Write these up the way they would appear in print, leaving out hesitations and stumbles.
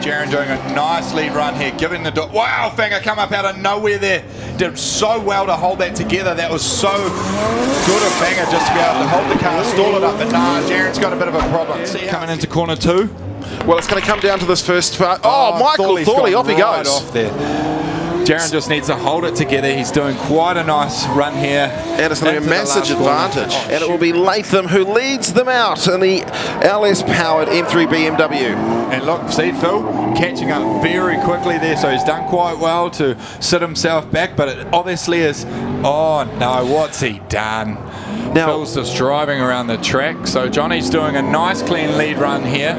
Jaron doing a nice lead run here, giving the door. Wow, Finger come up out of nowhere there. Did so well to hold that together. That was so good of Finger just to be able to hold the car, stall it up. But nah, Jaron's got a bit of a problem. See, coming into corner 2. Well, it's going to come down to this first part. Oh, Michael Thorley, off he goes. Off there. Jaron just needs to hold it together. He's doing quite a nice run here. And it's going to be a massive advantage. And it will be Latham who leads them out in the LS-powered M3 BMW. And look, see Phil catching up very quickly there, so he's done quite well to sit himself back, but it obviously is, oh no, what's he done? Now, Phil's just driving around the track, so Johnny's doing a nice clean lead run here.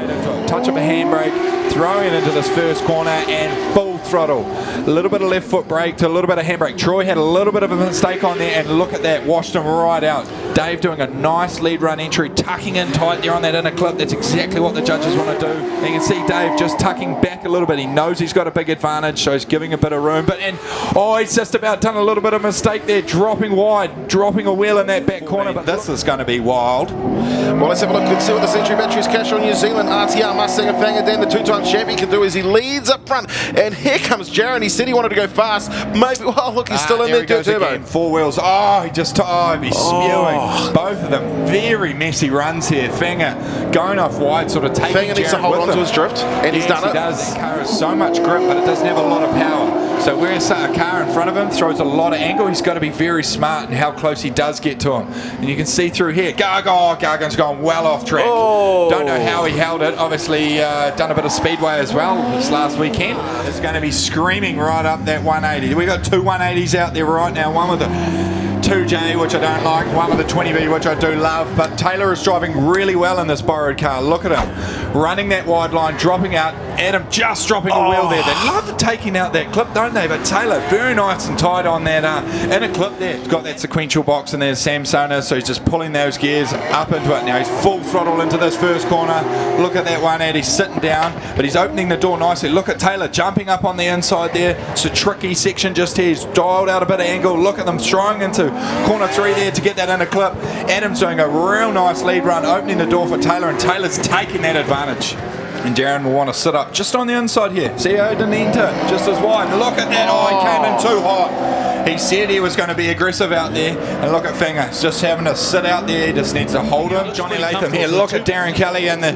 Touch of a handbrake, throwing it into this first corner and full throttle. A little bit of left foot brake to a little bit of handbrake. Troy had a little bit of a mistake on there, and look at that, washed him right out. Dave doing a nice lead run entry, tucking in tight there on that inner clip. That's exactly what the judges want to do. And you can see Dave just tucking back a little bit. He knows he's got a big advantage, so he's giving a bit of room. He's just about done a little bit of mistake there, dropping wide, dropping a wheel in that back corner. But this is going to be wild. Well, let's have a look and see what the Century Batteries cash on New Zealand. RTR Mustang and Fangadan, the two-time champion, can do as he leads up front. And here comes Jaron. He said he wanted to go fast. Maybe, well, look, he's still in there. Goes turbo. Again, 4 wheels. Oh, he just, he'd be spewing. Both of them very messy runs here. Fanger going off wide, sort of taking Fanger needs to hold on to his drift, and he's done it. He does. That car has so much grip, but it doesn't have a lot of power. So whereas a car in front of him throws a lot of angle, he's got to be very smart in how close he does get to him. And you can see through here, Gargan's gone well off track. Oh. Don't know how he held it. Obviously done a bit of speedway as well this last weekend. It's going to be screaming right up that 180. We've got 2 180s out there right now. One with the 2J, which I don't like, one with the 20B, which I do love. But Taylor is driving really well in this borrowed car. Look at him. Running that wide line, dropping out. Adam just dropping a wheel there. They love taking out that clip, don't they? But Taylor, very nice and tight on that inner clip there. He's got that sequential box and there's Sam Sona, so he's just pulling those gears up into it. Now he's full throttle into this first corner. Look at that 180 sitting down, but he's opening the door nicely. Look at Taylor jumping up on the inside there. It's a tricky section just here. He's dialed out a bit of angle. Look at them throwing into corner 3 there to get that inner clip. Adam's doing a real nice lead run, opening the door for Taylor, and Taylor's taking that advantage. And Darren will want to sit up just on the inside here. See how he didn't enter, just as wide. Look at that, he came in too hot. He said he was going to be aggressive out there. And look at Finger, he's just having to sit out there. He just needs to hold him. Johnny Latham here, look at Darren Kelly and the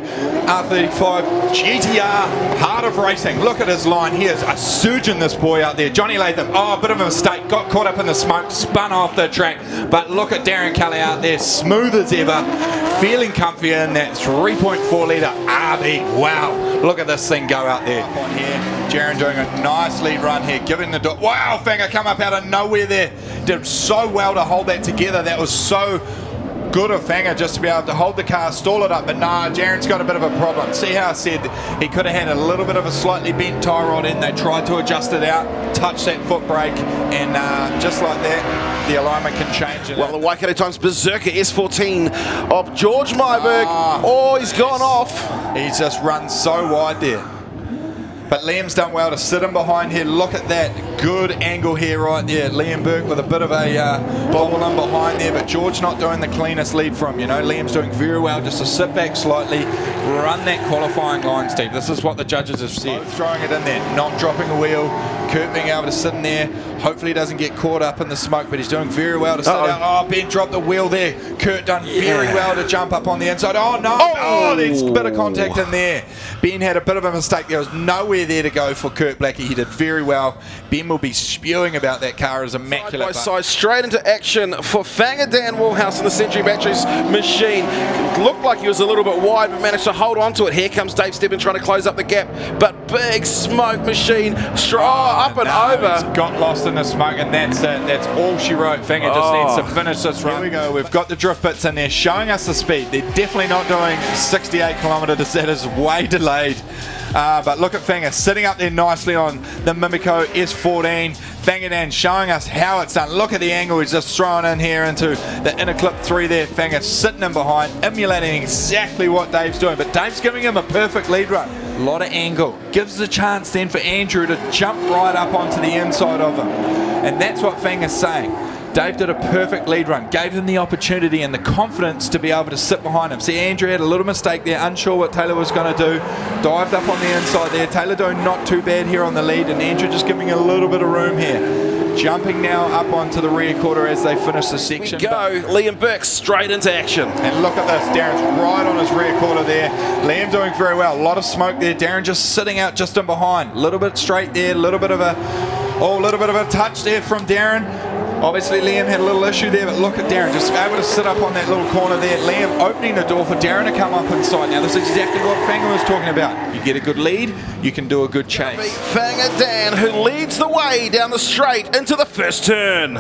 R35 GTR, heart of racing. Look at his line, he is a surgeon, this boy out there. Johnny Latham, a bit of a mistake, got caught up in the smoke, spun off the track. But look at Darren Kelly out there, smooth as ever, feeling comfy in that 3.4 litre RB. Wow, look at this thing go out there. On here, Jaron doing a nice lead run here, giving the door. Wow, Finger come up out of nowhere there. Did so well to hold that together. That was so good of Fanger just to be able to hold the car, stall it up. But nah, Jaron's got a bit of a problem. See how I said he could have had a little bit of a slightly bent tie rod in. They tried to adjust it out, touch that foot brake, and just like that, the alignment can change. Well, the Waikato Times Berserker S14 of George Myberg. He's gone off. He's just run so wide there. But Liam's done well to sit him behind here. Look at that good angle here right there. Liam Burke with a bit of a bobble in behind there, but George not doing the cleanest lead from, Liam's doing very well just to sit back slightly, run that qualifying line, Steve. This is what the judges have said. Both throwing it in there, not dropping a wheel. Kurt being able to sit in there. Hopefully he doesn't get caught up in the smoke, but he's doing very well to sit out. Ben dropped the wheel there. Kurt done very well to jump up on the inside. There's a bit of contact in there. Ben had a bit of a mistake. There was nowhere there to go for Kurt Blackie. He did very well. Ben will be spewing about that car as immaculate. Side by side, straight into action for Fanger Dan Woolhouse in the Century Batteries machine. Looked like he was a little bit wide, but managed to hold on to it. Here comes Dave Stebbins trying to close up the gap, but big smoke machine, up and over. He's got lost in the smoke, and that's it. That's all she wrote. Fanger just needs to finish this run. Here we go. We've got the drift bits in there showing us the speed. They're definitely not doing 68 kilometres. That is way delayed. But look at Fanger sitting up there nicely on the Mimico S14. Fanger Dan showing us how it's done. Look at the angle he's just throwing in here into the inner clip 3 there. Fanger sitting in behind, emulating exactly what Dave's doing. But Dave's giving him a perfect lead run. A lot of angle. Gives the chance then for Andrew to jump right up onto the inside of him. And that's what Fanger's saying. Dave did a perfect lead run, gave them the opportunity and the confidence to be able to sit behind him. See, Andrew had a little mistake there, unsure what Taylor was going to do. Dived up on the inside there. Taylor doing not too bad here on the lead, and Andrew just giving a little bit of room here. Jumping now up onto the rear quarter as they finish the section. We go, Liam Burke straight into action. And look at this, Darren's right on his rear quarter there. Liam doing very well, a lot of smoke there. Darren just sitting out just in behind. A little bit straight there, a little bit of a touch there from Darren. Obviously Liam had a little issue there, but look at Darren, just able to sit up on that little corner there. Liam opening the door for Darren to come up inside. Now this is exactly what Fanger was talking about. You get a good lead, you can do a good chase. Fanger Dan, who leads the way down the straight into the first turn.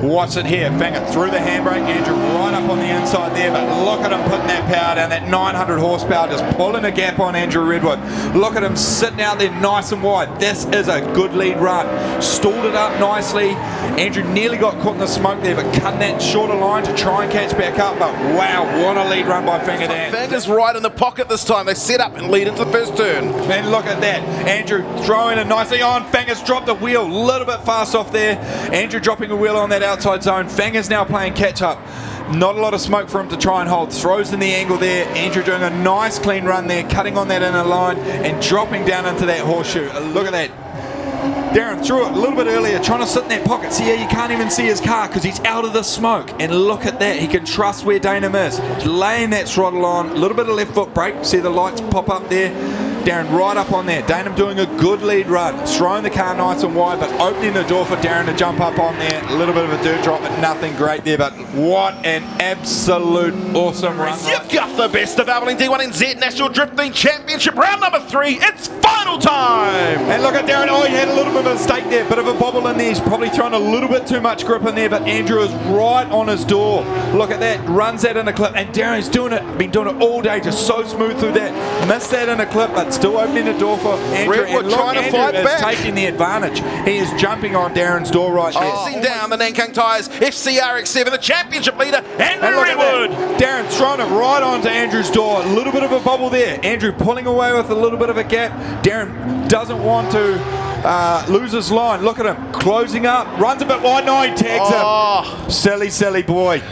Watch it here, Fanger through the handbrake, Andrew right up on the inside there, but look at him putting that power down, that 900 horsepower, just pulling a gap on Andrew Redwood. Look at him sitting out there nice and wide. This is a good lead run. Stalled it up nicely. Andrew nearly got caught in the smoke there, but cutting that shorter line to try and catch back up. But wow, what a lead run by Fanger Dan. Fanger's right in the pocket this time. They set up and lead into the first turn. And look at that. Andrew throwing it nicely on. Fanger's dropped a wheel, a little bit fast off there. Andrew dropping a wheel on that outside zone. Fanger's now playing catch up. Not a lot of smoke for him to try and hold. Throws in the angle there. Andrew doing a nice clean run there, cutting on that inner line and dropping down into that horseshoe. Look at that. Darren threw it a little bit earlier, trying to sit in that pocket. See, you can't even see his car because he's out of the smoke. And look at that. He can trust where Danum is. Laying that throttle on. A little bit of left foot brake. See the lights pop up there. Darren right up on there. Danum doing a good lead run. Throwing the car nice and wide, but opening the door for Darren to jump up on there. A little bit of a dirt drop, but nothing great there. But what an absolute awesome run. You've got the best of Valvoline D1NZ National Drifting Championship, round number 3. It's final time. And look at Darren. Oh, he had a little bit of a mistake there. Bit of a bobble in there. He's probably thrown a little bit too much grip in there, but Andrew is right on his door. Look at that. Runs that in a clip. And Darren's doing it. Been doing it all day. Just so smooth through that. Missed that in a clip, but still opening the door for Andrew. Redwood trying to fight back. Taking the advantage. He is jumping on Darren's door right there. Chasing down the Nankang Tyres FCRX7, the championship leader, Andrew Redwood. Darren throwing it right onto Andrew's door. A little bit of a bubble there. Andrew pulling away with a little bit of a gap. Darren doesn't want to lose his line. Look at him closing up. Runs a bit wide. No, he tags him. Silly boy.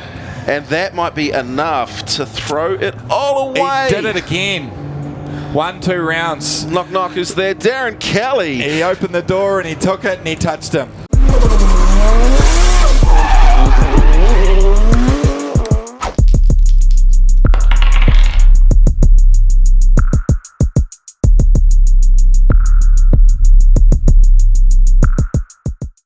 And that might be enough to throw it all away. He did it again. 1-2 rounds. Knock, who's there? Darren Kelly. He opened the door and he took it and he touched him.